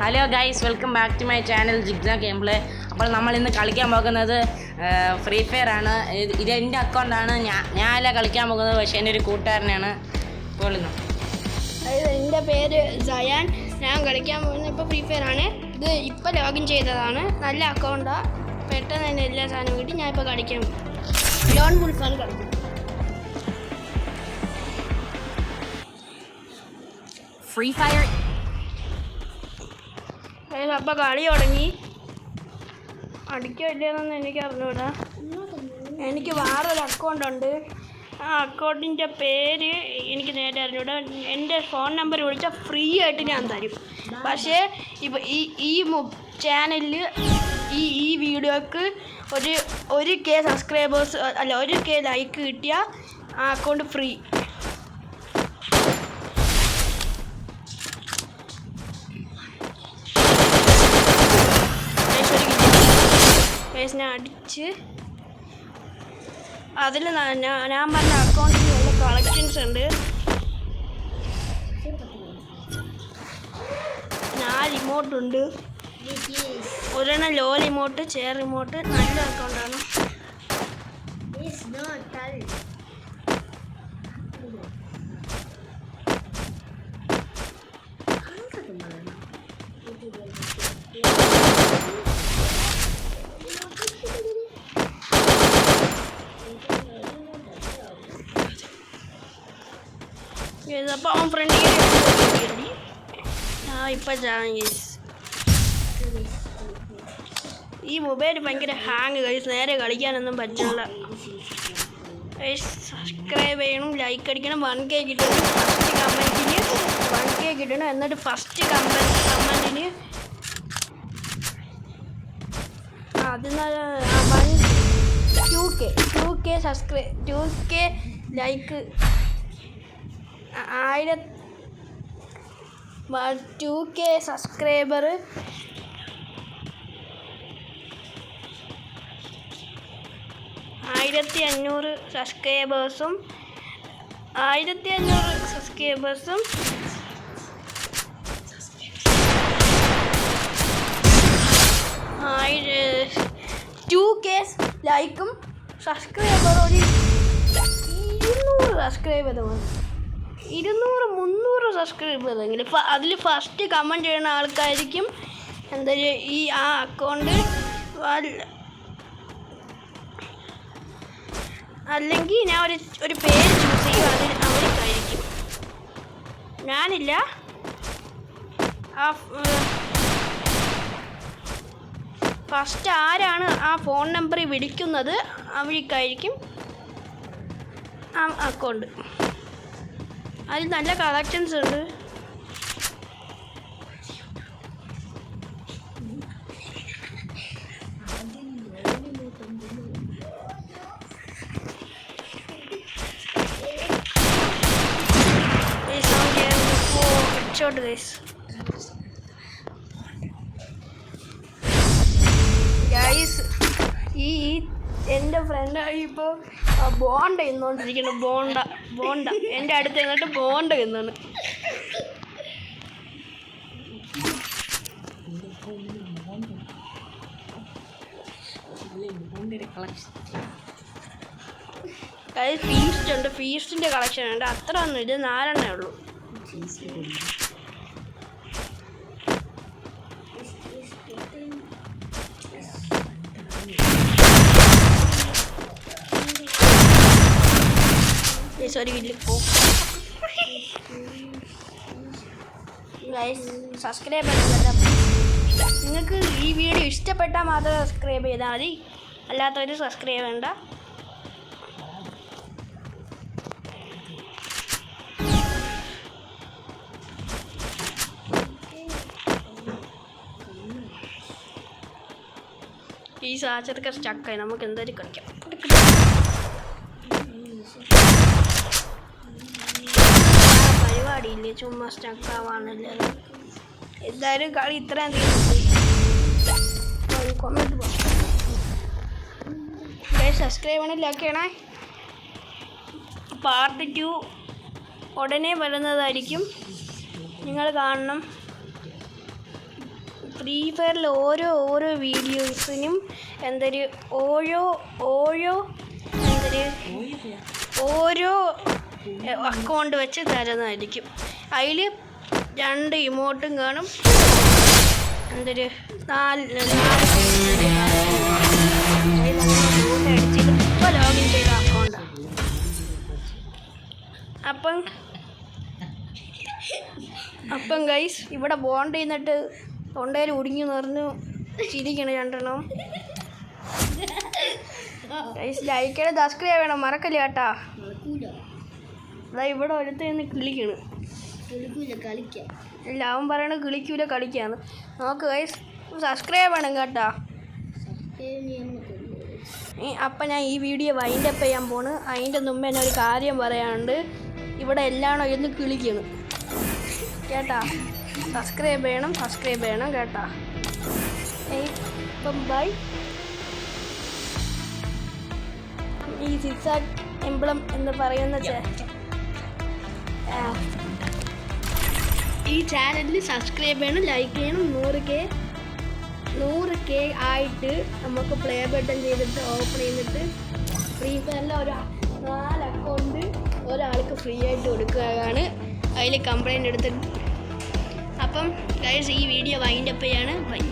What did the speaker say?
Hello guys, welcome back to my channel jigsaw game play. അപ്പോൾ നമ്മൾ ഇന്ന് കളിക്കാൻ പോകുന്നത് ഫ്രീ ഫയർ ആണ്. ഇത് എൻ്റെ അക്കൗണ്ടാണ്. ഞാനല്ല കളിക്കാൻ പോകുന്നത്, പക്ഷേ എൻ്റെ ഒരു കൂട്ടുകാരനാണ്. എൻ്റെ പേര് സയാൻ. ഞാൻ കളിക്കാൻ പോകുന്നത് ഇപ്പോൾ ഫ്രീ ഫയർ ആണ്. ഇത് ഇപ്പോൾ ലോഗിൻ ചെയ്തതാണ്. നല്ല അക്കൗണ്ടാണ്. പെട്ടെന്ന് തന്നെ എല്ലാ സാധനവും കിട്ടി. ഞാൻ ഇപ്പോൾ കളിക്കാൻ ലോൺ വുൾഫാണ് കളിക്കുന്നത്. ഫ്രീ ഫയർ അപ്പോൾ കളി തുടങ്ങി. അടിക്കില്ലെന്നൊന്നും എനിക്ക് അറിഞ്ഞൂടാ. എനിക്ക് വേറൊരു അക്കൗണ്ടുണ്ട്. ആ അക്കൗണ്ടിൻ്റെ പേര് എനിക്ക് നേരെ അറിഞ്ഞൂടാ. എൻ്റെ ഫോൺ നമ്പർ വിളിച്ചാൽ ഫ്രീ ആയിട്ട് ഞാൻ തരും. പക്ഷേ ഇപ്പോൾ ഈ ചാനലിൽ ഈ വീഡിയോക്ക് ഒരു കെ സബ്സ്ക്രൈബേഴ്സ് അല്ല 1K ലൈക്ക് കിട്ടിയാൽ ആ അക്കൗണ്ട് ഫ്രീ. അടിച്ച് അതിൽ ഞാൻ പറഞ്ഞ അക്കൗണ്ടിലുള്ള കളക്ഷൻസ് ഉണ്ട്. 4 റിമോട്ടുണ്ട്. ഒരെണ്ണം ലോ റിമോട്ട്, ചെയർ റിമോട്ട്. നല്ല അക്കൗണ്ടാണ്. അപ്പോൾ അവൻ ഫ്രണ്ടിൽ ഇപ്പം ഈ മൊബൈൽ ഭയങ്കര ഹാങ് കഴിച്ച് നേരെ കളിക്കാനൊന്നും പറ്റില്ല. സബ്സ്ക്രൈബ് ചെയ്യണം, ലൈക്ക് അടിക്കണം. 1K കിട്ടണം. ഫസ്റ്റ് കമൻറ്റിന് 1K കിട്ടണം. എന്നിട്ട് ഫസ്റ്റ് കമൻറ്റിന് അത് 2K like 2K subscriber 1500 സബ്സ്ക്രൈബേഴ്സും 2K ലൈക്കും സബ്സ്ക്രൈബർ ഒരു 200 സബ്സ്ക്രൈബർ മതി. 200-300 സബ്സ്ക്രൈബറെങ്കിലും അതിൽ ഫസ്റ്റ് കമൻറ്റ് ചെയ്യുന്ന ആൾക്കാർക്കും എന്താ ആ അക്കൗണ്ട് അല്ലെങ്കിൽ ഞാൻ ഒരു പേര് ചൂസ് ചെയ്യും. അവർക്കായിരിക്കും. ഞാനില്ല. ഫസ്റ്റ് ആരാണ് ആ ഫോൺ നമ്പറിൽ വിളിക്കുന്നത് അവർക്കായിരിക്കും ആ അക്കൗണ്ട്. അതിൽ നല്ല കളക്ഷൻസ് ഉണ്ട്. ഗൈസ് ഈ എൻ്റെ ഫ്രണ്ടായി ഇപ്പോൾ ബോണ്ട ഇന്നുകൊണ്ടിരിക്കുന്നു. ബോണ്ട എൻ്റെ അടുത്ത് എന്നിട്ട് ബോണ്ട എന്നാണ്. ഫീസ്റ്റ് ഉണ്ട്. ഫീസ്റ്റിൻ്റെ കളക്ഷൻ ഉണ്ട്. അത്ര ഒന്നും ഇത് 4 ഉള്ളൂ. സബ്സ്ക്രൈബ് ചെയ്യണം. നിങ്ങൾക്ക് ഈ വീഡിയോ ഇഷ്ടപ്പെട്ടാൽ മാത്രം സബ്സ്ക്രൈബ് ചെയ്താൽ മതി. അല്ലാത്തവർ സബ്സ്ക്രൈബ് വേണ്ട. ഈ സാഹചര്യമൊക്കെ സ്റ്റക്കായി. നമുക്ക് എന്തായാലും കളിക്കാം. പരിപാടിയില്ലേ, ചുമ്മാ സ്റ്റക്കാവാണല്ലോ. എന്തായാലും കളി ഇത്രയും സബ്സ്ക്രൈബ് ചെയ്യണേ, ലൈക്ക് ചെയ്യണേ. പാർട്ട് 2 ഉടനെ വരുന്നതായിരിക്കും. നിങ്ങൾ കാണണം. ഫ്രീ ഫയറിൽ ഓരോ വീഡിയോസിനും എന്തൊരു ഓരോ അക്കൗണ്ട് വെച്ച് തരുന്നതായിരിക്കും. അതിൽ 2 ഇമോട്ടും കാണും. എന്തൊരു 4 അടിച്ചിട്ട് ഇപ്പോൾ ലോഗിൻ ചെയ്ത അക്കൗണ്ടാണ്. അപ്പം ഗൈസ് ഇവിടെ ബോണ്ട് ചെയ്യുന്നിട്ട് തൊണ്ടയിൽ ഉടുങ്ങി നിറഞ്ഞു ചിരിക്കണം 2 എണ്ണം. ഗൈസ് ലൈക്ക് ചെയ്ത് സബ്സ്ക്രൈബ് ചെയ്യണം, മറക്കല്ല കേട്ടാ. അതാ ഇവിടെ ഒരുത്ത് നിന്ന് കിളിക്കണം. ഇല്ല, അവൻ പറയണ കിളിക്കൂല കളിക്കാന്ന്. നോക്ക് ഗൈസ് സബ്സ്ക്രൈബ് ചെയ്യണം കേട്ടാ. അപ്പം ഞാൻ ഈ വീഡിയോ വൈൻഡപ്പ് ചെയ്യാൻ പോണ്. അതിൻ്റെ മുമ്പ് തന്നെ ഒരു കാര്യം പറയാനുണ്ട്. ഇവിടെ എല്ലാണോ എന്ന് കിളിക്കണം കേട്ടാ. സബ്സ്ക്രൈബ് ചെയ്യണം കേട്ടാ. ഇപ്പം ബൈ. ഈ സിക്സാക് എംബ്ലം എന്ന് പറയുന്ന ഈ ചാനലിൽ സബ്സ്ക്രൈബ് ചെയ്യണം, ലൈക്ക് ചെയ്യണം. 100K ആയിട്ട് നമുക്ക് പ്ലേ ബട്ടൺ ചെയ്തിട്ട് ഓപ്പൺ ചെയ്തിട്ട് ഫ്രീ ഫയറിൽ ഒരു 4 അക്കൗണ്ട് ഒരാൾക്ക് ഫ്രീ ആയിട്ട് കൊടുക്കുകയാണ്. അതിൽ കംപ്ലൈൻറ്റ് എടുത്തിട്ട്. അപ്പം ഗൈസ് ഈ വീഡിയോ വൈൻഡപ്പ് ചെയ്യാണ്. ബൈ.